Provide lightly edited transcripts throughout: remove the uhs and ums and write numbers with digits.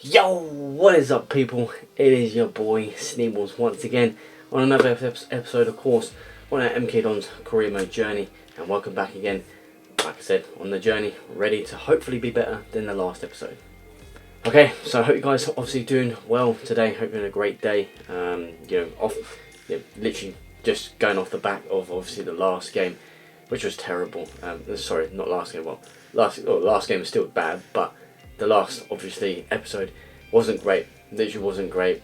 Yo, what is up, people? It is your boy Sneebles once again on another episode, of course, on our MK Don's career mode journey, and welcome back again. Like I said, on the journey, ready to hopefully be better than the last episode. Okay, so I hope you guys are obviously doing well today. Hope you're having a great day. Literally just going off the back of obviously the last game, which was terrible. Sorry, not last game. Well, last game was still bad, but the last obviously episode wasn't great. Literally wasn't great.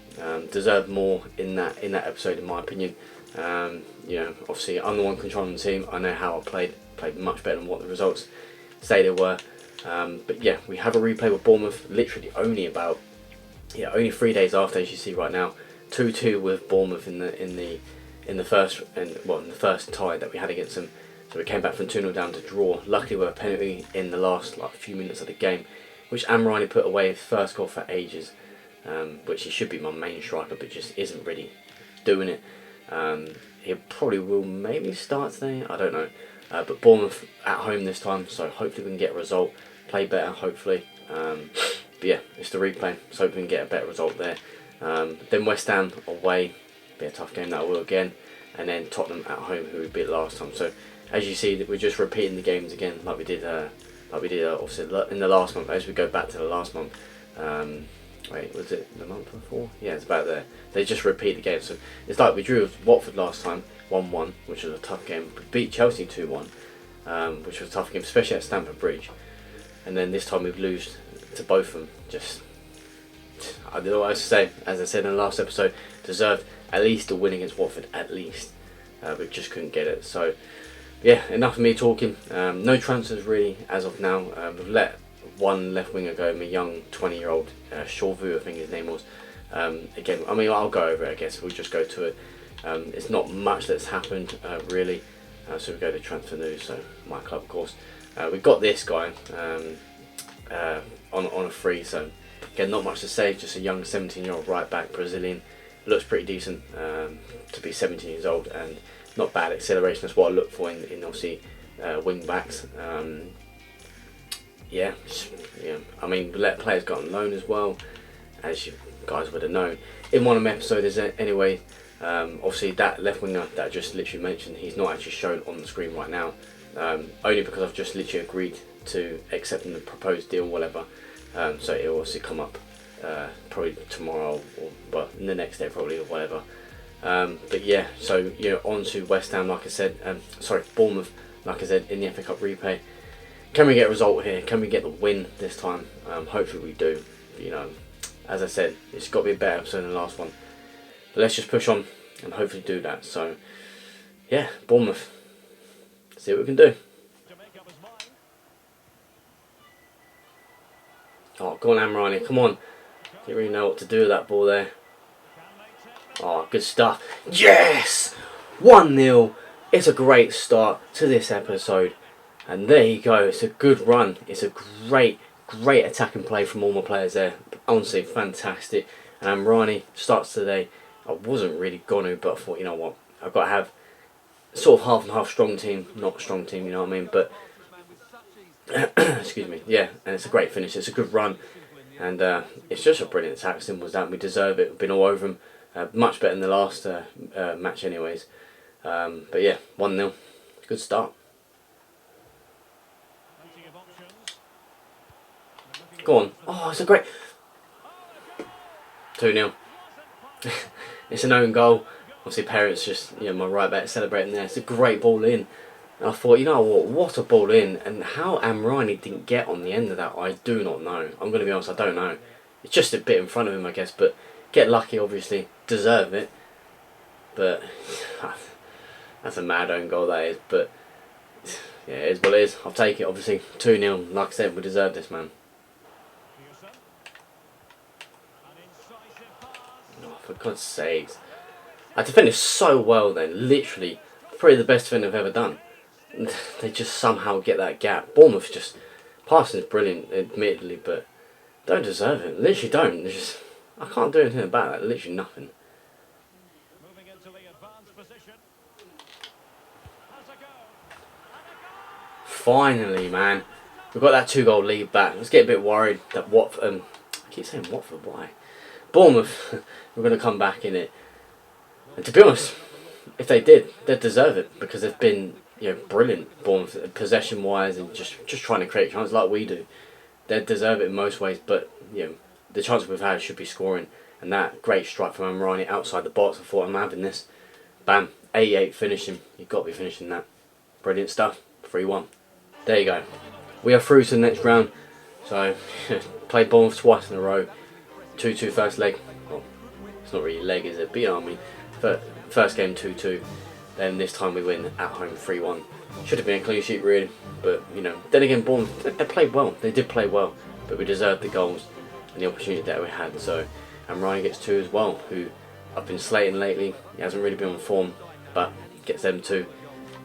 Deserved more in that episode, in my opinion. Obviously I'm the one controlling the team. I know how I played much better than what the results say they were. But yeah, we have a replay with Bournemouth. Literally only 3 days after, as you see right now, 2-2 with Bournemouth in the first tie that we had against them. So we came back from 2-0 down to draw. Luckily with a penalty in the last few minutes of the game, which Amrani put away, his first goal for ages, which he should be my main striker, but just isn't really doing it. He probably will maybe start today, I don't know. But Bournemouth at home this time, so hopefully we can get a result, play better, hopefully. But yeah, it's the replay, so hopefully we can get a better result there. Then West Ham away, be a tough game that will again, and then Tottenham at home, who we beat last time. So as you see, that we're just repeating the games again, like we did obviously in the last month. As we go back to the last month, wait, was it the month before? Yeah, it's about there. They just repeat the game. So it's like we drew with Watford last time, 1-1, which was a tough game. We beat Chelsea 2-1, which was a tough game, especially at Stamford Bridge. And then this time we've lost to both of them. Just, I don't know what else to say. As I said in the last episode, deserved at least a win against Watford, at least. We just couldn't get it. So yeah, enough of me talking. No transfers really as of now. We've let one left winger go, my young 20-year-old Chauvu, I think his name was. Again, I mean, I'll go over it, I guess. We'll just go to it. It's not much that's happened really. So we go to transfer news. So my club, of course. We got this guy on a free. So again, not much to say. Just a young 17-year-old right back, Brazilian. Looks pretty decent to be 17 years old, and not bad acceleration. That's what I look for in obviously wing backs. Yeah. I mean, we let players go on loan as well, as you guys would have known in one of my episodes. Anyway, obviously that left winger that I just literally mentioned, he's not actually shown on the screen right now, only because I've just literally agreed to accepting the proposed deal, whatever. So it'll obviously come up probably tomorrow, or in the next day probably, or whatever. But yeah, so on to West Ham, like I said. Bournemouth, like I said, in the FA Cup replay. Can we get a result here? Can we get the win this time? Hopefully we do. As I said, it's got to be a better episode than the last one. But let's just push on and hopefully do that. So yeah, Bournemouth. See what we can do. Oh, go on, Amrani, come on. Didn't really know what to do with that ball there. Oh, good stuff. Yes! 1-0. It's a great start to this episode. And there you go. It's a good run. It's a great attacking play from all my players there. Honestly, fantastic. And Amrani starts today. I wasn't really gonna, but I thought, you know what? I've got to have sort of half and half strong team. Not a strong team, you know what I mean? But, excuse me. Yeah, and it's a great finish. It's a good run. And it's just a brilliant attack. Simple as that. We deserve it. We've been all over them. Much better than the last match anyways. But yeah, 1-0. Good start. Go on. Oh, it's a great... 2-0. It's an own goal. Obviously parents just, my right back celebrating there. It's a great ball in. And I thought, you know what a ball in. And how Amrani didn't get on the end of that, I do not know. I'm going to be honest, I don't know. It's just a bit in front of him, I guess. But get lucky, obviously. Deserve it. But that's a mad own goal, that is. But yeah, it is what it is. I'll take it, obviously. 2-0. Like I said, we deserve this, man. Oh, for God's sakes. I defended so well then. Literally, probably the best defender I've ever done. They just somehow get that gap. Bournemouth just... Passing is brilliant, admittedly, but don't deserve it. Literally don't. I can't do anything about that. Literally nothing. Finally, man. We've got that 2-goal lead back. Let's get a bit worried that keep saying Watford, why? Bournemouth, we're going to come back in it. And to be honest, if they did, they'd deserve it because they've been, brilliant. Bournemouth, possession-wise and just trying to create chances like we do. They'd deserve it in most ways, but the chances we've had should be scoring. And that great strike from Amrani outside the box, I thought, I'm having this. Bam, 88 finishing. You've got to be finishing that. Brilliant stuff. 3-1. There you go. We are through to the next round. So, played Bournemouth twice in a row. 2-2 first leg. Well, it's not really leg, is it? But you know what I mean. First game 2-2. Then this time we win at home 3-1. Should have been a clean sheet really. But, then again, Bournemouth, they played well. They did play well. But we deserved the goals and the opportunity that we had. So, and Ryan gets 2 as well, who I've been slating lately. He hasn't really been on form, but gets them 2.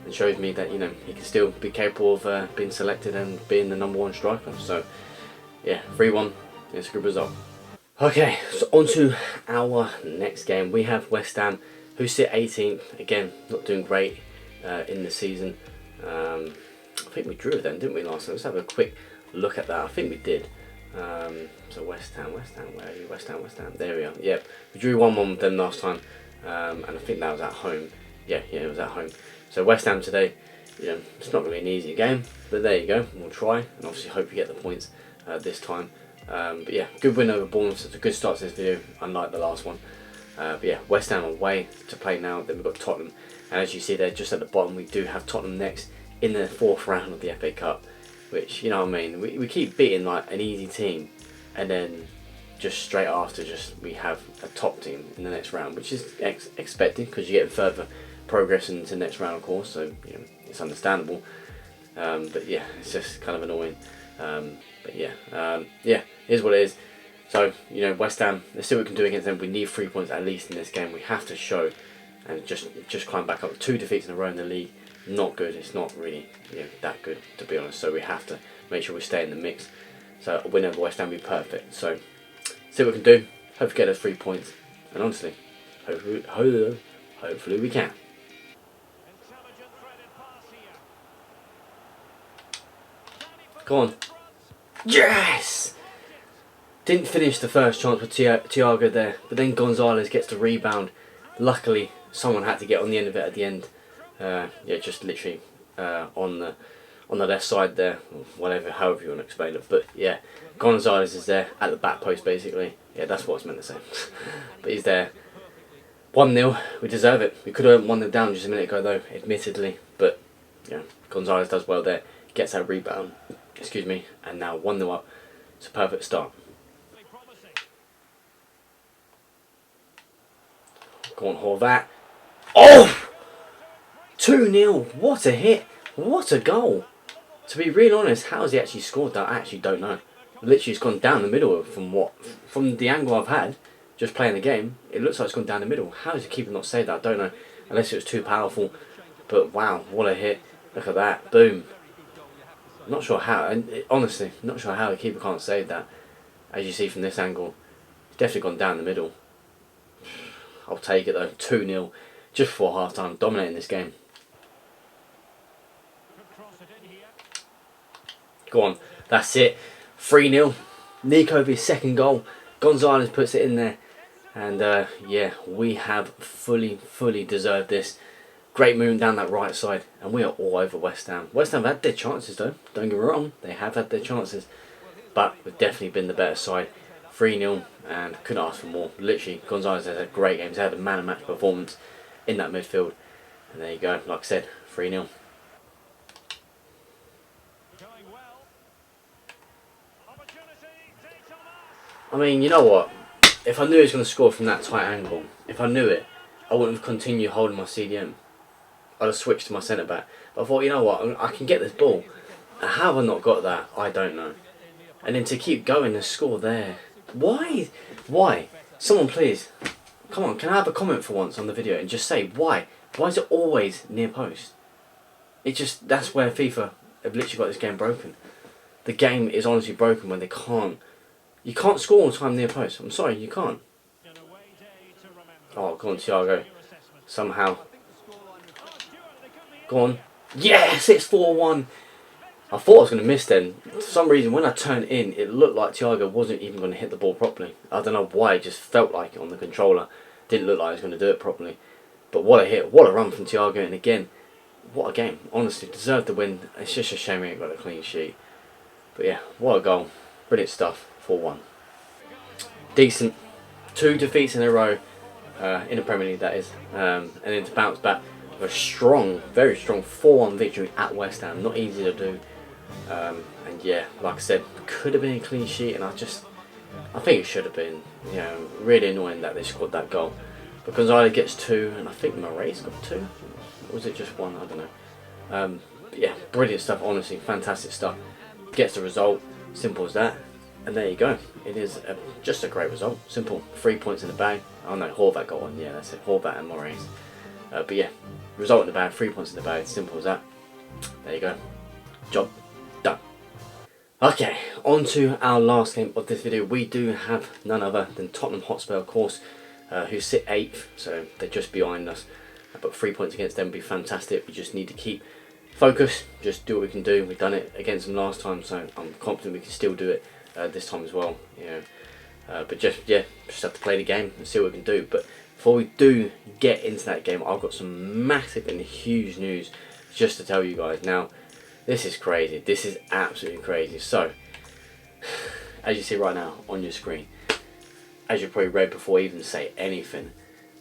And shows me that, he can still be capable of being selected and being the #1 striker. So, yeah, 3-1. It's a good result. Okay, so on to our next game. We have West Ham, who sit 18th. Again, not doing great in the season. I think we drew them, didn't we, last time? Let's have a quick look at that. I think we did. So West Ham, where are you? West Ham. There we are. Yep, we drew 1-1 with them last time, and I think that was at home. Yeah, it was at home. So West Ham today, it's not going to be an easy game, but there you go. We'll try, and obviously hope we get the points this time. But yeah, good win over Bournemouth. It's a good start to this video, unlike the last one. But yeah, West Ham away to play now. Then we've got Tottenham, and as you see there, just at the bottom, we do have Tottenham next in the 4th round of the FA Cup. Which, you know what I mean, we keep beating like an easy team, and then just straight after we have a top team in the next round, which is expected because you get further progress into the next round, of course, so it's understandable. But yeah, it's just kind of annoying. But yeah, here's what it is. So, West Ham, let's see what we can do against them. We need 3 points at least in this game. We have to show and just climb back up. 2 defeats in a row in the league. Not good. It's not really that good, to be honest. So we have to make sure we stay in the mix. So a win over West Ham would be perfect. So see what we can do. Hope we get those 3 points. And honestly, hopefully we can. Go on. Yes! Didn't finish the first chance with Thiago there, but then Gonzalez gets the rebound. Luckily, someone had to get on the end of it at the end. Just literally on the left side there, or however you want to explain it. But yeah, Gonzalez is there at the back post basically. Yeah, that's what I was meant to say. But he's there. 1-0, we deserve it. We could have 1-0 down just a minute ago though, admittedly. But yeah, Gonzalez does well there, gets that rebound, and now 1-0 up. It's a perfect start. Go on, Horvat. Oh! 2-0, what a hit, what a goal. To be really honest, how has he actually scored that? I actually don't know. Literally it's gone down the middle from the angle I've had, just playing the game, it looks like it's gone down the middle. How does the keeper not save that? I don't know, unless it was too powerful. But wow, what a hit, look at that, boom. Not sure how, and honestly, not sure how the keeper can't save that. As you see from this angle, it's definitely gone down the middle. I'll take it though, 2-0, just before half time, dominating this game. Go on, that's it. 3-0. Nico with his second goal. Gonzalez puts it in there. And yeah, we have fully deserved this. Great movement down that right side. And we are all over West Ham. West Ham have had their chances though. Don't get me wrong. They have had their chances. But we've definitely been the better side. 3-0 and couldn't ask for more. Literally, Gonzalez has had a great game. He's had a man-of-match performance in that midfield. And there you go. Like I said, 3-0. I mean, you know what? If I knew he was going to score from that tight angle, if I knew it, I wouldn't have continued holding my CDM. I'd have switched to my centre back. But I thought, you know what? I can get this ball. How have I not got that? I don't know. And then to keep going and score there. Why? Why? Someone please. Come on, can I have a comment for once on the video and just say why? Why is it always near post? It just, that's where FIFA have literally got this game broken. The game is honestly broken when they can't. You can't score all the time near post. I'm sorry, you can't. Oh, go on, Thiago. Somehow. Go on. Yes, it's 4-1. I thought I was going to miss then. For some reason, when I turned in, it looked like Thiago wasn't even going to hit the ball properly. I don't know why, it just felt like it on the controller. Didn't look like he was going to do it properly. But what a hit, what a run from Thiago, and again, what a game. Honestly, deserved the win. It's just a shame we ain't got a clean sheet. But yeah, what a goal. Brilliant stuff, 4-1. Decent. 2 defeats in a row, in the Premier League that is. And then to bounce back with a strong, very strong 4-1 victory at West Ham. Not easy to do. And yeah, like I said, could have been a clean sheet, and I think it should have been. You know, really annoying that they scored that goal. Because Gonzalez gets 2, and I think Moraes got 2. Or was it just 1? I don't know. But yeah, brilliant stuff, honestly, fantastic stuff. Gets the result, simple as that. And there you go. It is just a great result. Simple. 3 points in the bag. Oh no, Horvat got 1. Yeah, that's it. Horvat and Moraes. But yeah, result in the bag, 3 points in the bag. Simple as that. There you go. Job done. Okay, on to our last game of this video. We do have none other than Tottenham Hotspur, of course, who sit 8th. So they're just behind us. But 3 points against them would be fantastic. We just need to keep focus. Just do what we can do. We've done it against them last time, so I'm confident we can still do it this time as well, you know. But just have to play the game and see what we can do. But before we do get into that game, I've got some massive and huge news just to tell you guys. Now, this is crazy. This is absolutely crazy. So, as you see right now on your screen, as you probably read before I even say anything.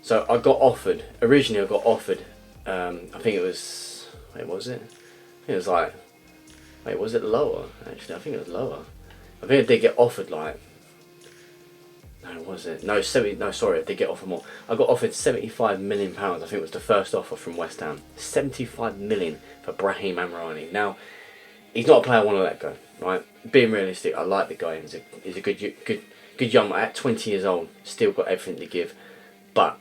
So I got offered. Originally, I got offered. I think it was. Wait, was it? I think it was like. Wait, was it lower? Actually, I think it was lower. I think I did get offered like. No, was it? No, 70. No, sorry, I did get offered more. I got offered £75 million. I think it was the first offer from West Ham. 75 million for Brahim Amrani. Now, he's not a player I want to let go. Right? Being realistic, I like the guy. He's a good young man. At 20 years old, still got everything to give. But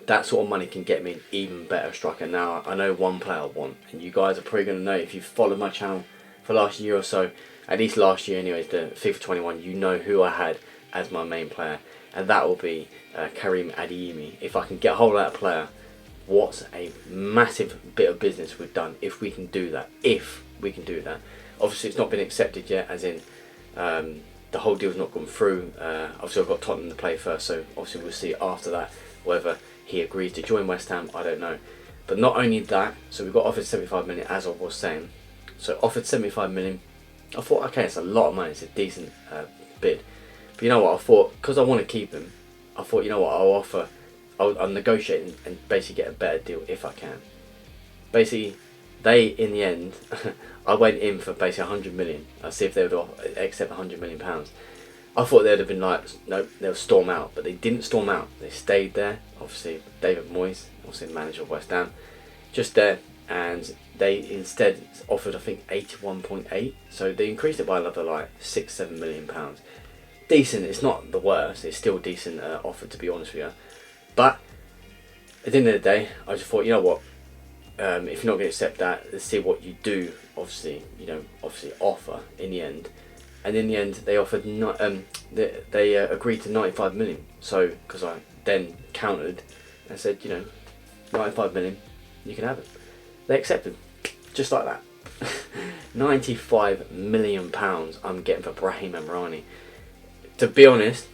that sort of money can get me an even better striker. Now, I know one player I want, and you guys are probably going to know if you've followed my channel for the last year or so. At least last year anyways, the FIFA 21, you know who I had as my main player, and that will be Karim Adeyemi. If I can get a hold of that player, what a massive bit of business we've done if we can do that. If we can do that. Obviously it's not been accepted yet, as in the whole deal's not gone through. Obviously I've got Tottenham to play first, so obviously we'll see after that whether he agrees to join West Ham, I don't know. But not only that, so we got offered 75 million, as I was saying. So offered 75 million. I thought, okay, it's a lot of money, it's a decent bid. But you know what, I thought, because I want to keep him, I thought, you know what, I'll negotiate and basically get a better deal if I can. Basically, in the end, I went in for basically 100 million. I'll see if they would accept 100 million pounds. I thought they'd have been like, nope, they'll storm out. But they didn't storm out. They stayed there. Obviously, David Moyes, obviously the manager of West Ham, just there. And they instead offered, I think, 81.8. So they increased it by another like £6-7 million. Decent. It's not the worst. It's still a decent offer, to be honest with you. But at the end of the day, I just thought, you know what? If you're not going to accept that, let's see what you do. Obviously, offer in the end. And in the end, they offered they agreed to 95 million. So because I then countered and said, 95 million, you can have it. They accepted, just like that. 95 million pounds I'm getting for Brahim Amrani. To be honest,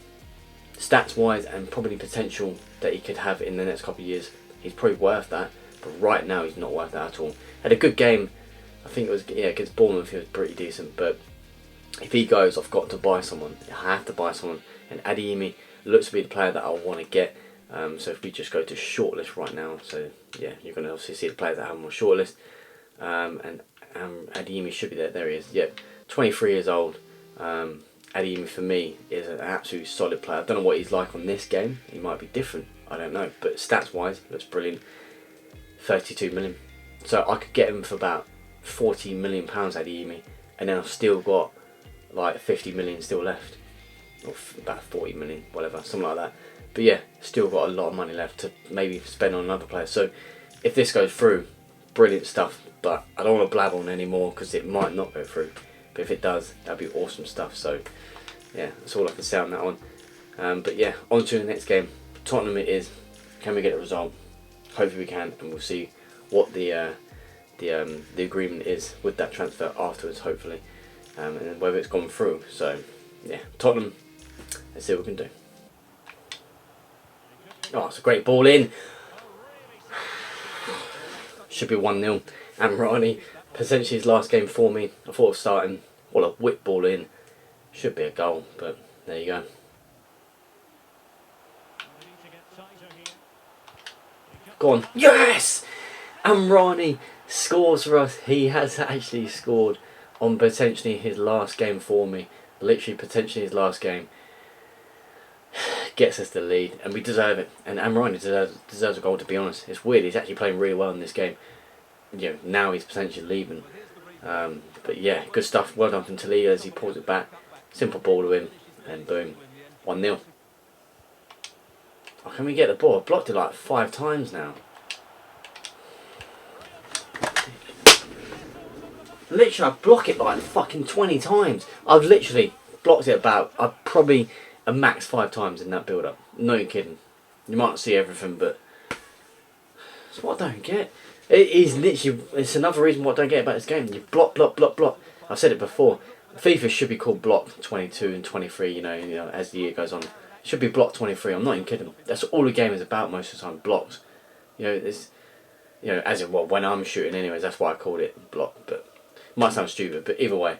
stats wise and probably potential that he could have in the next couple of years, he's probably worth that. But right now, he's not worth that at all. Had a good game. I think it was against Bournemouth. He was pretty decent. But if he goes, I've got to buy someone. I have to buy someone. And Adeyemi looks to be the player that I want to get. So if we just go to shortlist right now, so yeah, you're going to obviously see the players that have him on shortlist. And Adeyemi should be there. There he is. Yep, 23 years old. Adeyemi for me is an absolute solid player. I don't know what he's like on this game. He might be different. I don't know. But stats wise, looks brilliant. 32 million. So I could get him for about 40 million pounds, Adeyemi, and then I've still got like 50 million still left, or about 40 million, whatever, something like that. But yeah, still got a lot of money left to maybe spend on another player. So if this goes through, brilliant stuff. But I don't want to blab on anymore because it might not go through. But if it does, that'd be awesome stuff. So yeah, that's all I can say on that one. But yeah, on to the next game. Tottenham it is. Can we get a result? Hopefully we can, and we'll see what the the agreement is with that transfer afterwards, hopefully, and whether it's gone through. So yeah, Tottenham, let's see what we can do. Oh, it's a great ball in. Should be 1-0. Amrani, potentially his last game for me. I thought of starting, well, a whip ball in. Should be a goal, but there you go. Go on. Yes! Amrani scores for us. He has actually scored on potentially his last game for me. Literally, potentially his last game. Gets us the lead, and we deserve it. And Amrani deserves a goal, to be honest. It's weird, he's actually playing really well in this game. You know, now he's potentially leaving. But yeah, good stuff. Well done from Talia as he pulls it back. Simple ball to him, and boom, 1-0. Oh, can we get the ball? I've blocked it like 5 times now. Literally, I block it like fucking 20 times. I've literally blocked it about, probably a max 5 times in that build-up. No kidding. You might not see everything, but that's what I don't get. It is literally, it's another reason what I don't get about this game. You block, block, block, block. I've said it before. FIFA should be called block 22 and 23, you know, as the year goes on. It should be block 23, I'm not even kidding. That's all the game is about most of the time, blocks. You know, it's, you know, as in, well, when I'm shooting anyways, that's why I called it block, but it might sound stupid, but either way,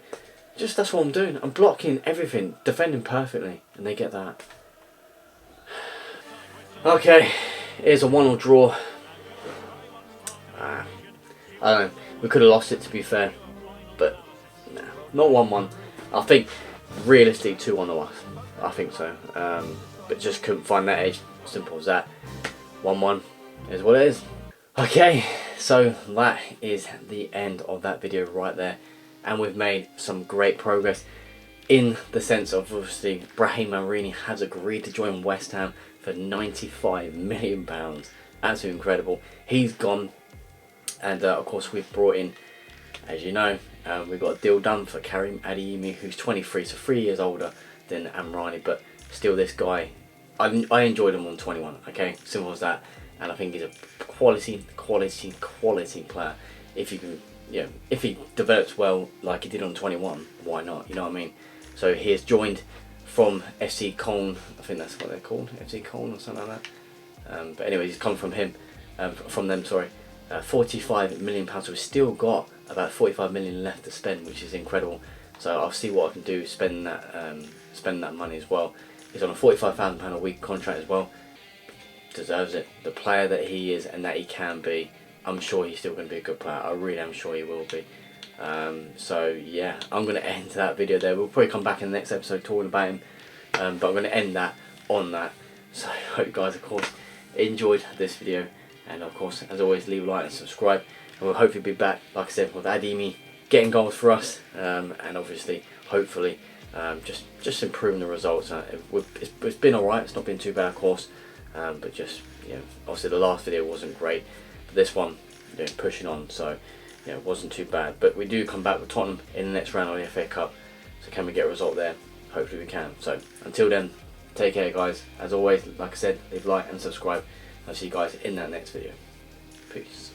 just that's what I'm doing. I'm blocking everything, defending perfectly, and they get that. Okay, here's a 1-1 draw. I don't know, we could have lost it, to be fair, but nah, not 1-1. I think realistically 2-1 to us. I think so, but just couldn't find that edge. Simple as that. 1-1 is what it is. Okay, so that is the end of that video right there, and we've made some great progress in the sense of, obviously, Brahim Marini has agreed to join West Ham for £95 million. Absolutely incredible. He's gone, and of course we've brought in, as you know, we've got a deal done for Karim Adeyemi, who's 23, so 3 years older than Amrani, but still this guy, I enjoyed him on 21, okay, simple as that, and I think he's a quality player. If you can, you know, if he develops well like he did on 21, why not, you know what I mean? So he has joined from FC Köln, I think that's what they're called, FC Köln or something like that, but anyway, he's come from them, sorry. £45 million, so we've still got about 45 million left to spend, which is incredible. So I'll see what I can do, spend that money as well. He's on a £45,000 a week contract as well. Deserves it. The player that he is and that he can be, I'm sure he's still going to be a good player. I really am sure he will be. So yeah, I'm going to end that video there. We'll probably come back in the next episode talking about him, but I'm going to end that on that. So I hope you guys, of course, enjoyed this video. And of course, as always, leave a like and subscribe. And we'll hopefully be back, like I said, with Adeyemi getting goals for us. And obviously, hopefully, just improving the results. It's been alright, it's not been too bad, of course. But just, you know, obviously the last video wasn't great. But this one, you know, pushing on, so, you know, it wasn't too bad. But we do come back with Tottenham in the next round of the FA Cup. So can we get a result there? Hopefully we can. So until then, take care, guys. As always, like I said, leave a like and subscribe. I'll see you guys in that next video. Peace.